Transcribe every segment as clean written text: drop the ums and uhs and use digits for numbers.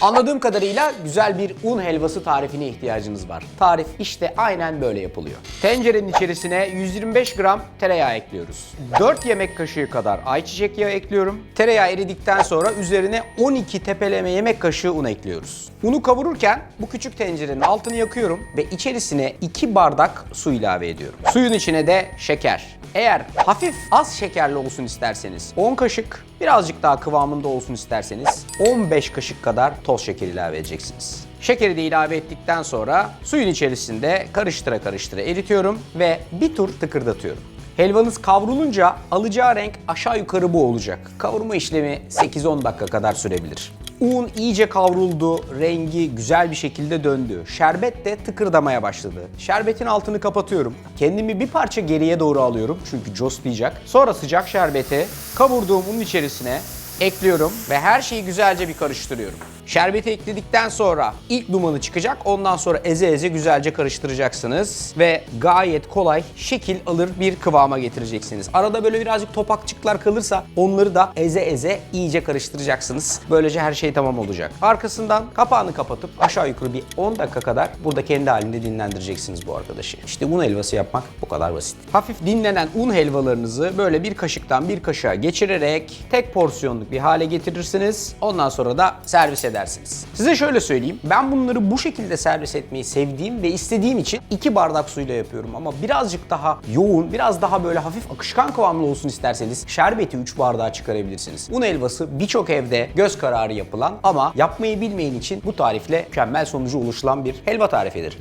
Anladığım kadarıyla güzel bir un helvası tarifine ihtiyacınız var. Tarif işte aynen böyle yapılıyor. Tencerenin içerisine 125 gram tereyağı ekliyoruz. 4 yemek kaşığı kadar ayçiçek yağı ekliyorum. Tereyağı eridikten sonra üzerine 12 tepeleme yemek kaşığı un ekliyoruz. Unu kavururken bu küçük tencerenin altını yakıyorum ve içerisine 2 bardak su ilave ediyorum. Suyun içine de şeker. Eğer hafif az şekerli olsun isterseniz 10 kaşık, birazcık daha kıvamında olsun isterseniz 15 kaşık kadar toz şeker ilave edeceksiniz. Şekeri de ilave ettikten sonra suyun içerisinde karıştıra karıştıra eritiyorum ve bir tur tıkırdatıyorum. Helvanız kavrulunca alacağı renk aşağı yukarı bu olacak. Kavurma işlemi 8-10 dakika kadar sürebilir. Un iyice kavruldu, rengi güzel bir şekilde döndü. Şerbet de tıkırdamaya başladı. Şerbetin altını kapatıyorum. Kendimi bir parça geriye doğru alıyorum çünkü coslayacak. Sonra sıcak şerbeti kavurduğum unun içerisine ekliyorum ve her şeyi güzelce bir karıştırıyorum. Şerbeti ekledikten sonra ilk dumanı çıkacak. Ondan sonra eze eze güzelce karıştıracaksınız ve gayet kolay şekil alır bir kıvama getireceksiniz. Arada böyle birazcık topakçıklar kalırsa onları da eze eze iyice karıştıracaksınız. Böylece her şey tamam olacak. Arkasından kapağını kapatıp aşağı yukarı bir 10 dakika kadar burada kendi halinde dinlendireceksiniz bu arkadaşı. İşte un helvası yapmak bu kadar basit. Hafif dinlenen un helvalarınızı böyle bir kaşıktan bir kaşığa geçirerek tek porsiyonluk bir hale getirirsiniz. Ondan sonra da servis edersiniz. Size şöyle söyleyeyim. Ben bunları bu şekilde servis etmeyi sevdiğim ve istediğim için 2 bardak suyla yapıyorum. Ama birazcık daha yoğun, biraz daha böyle hafif akışkan kıvamlı olsun isterseniz şerbeti 3 bardağa çıkarabilirsiniz. Un helvası birçok evde göz kararı yapılan ama yapmayı bilmeyen için bu tarifle mükemmel sonuca ulaşılan bir helva tarifidir.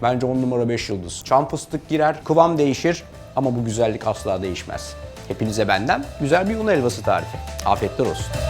Bence 10 numara 5 yıldız. Çam fıstık girer, kıvam değişir ama bu güzellik asla değişmez. Hepinize benden güzel bir un helvası tarifi. Afiyetler olsun.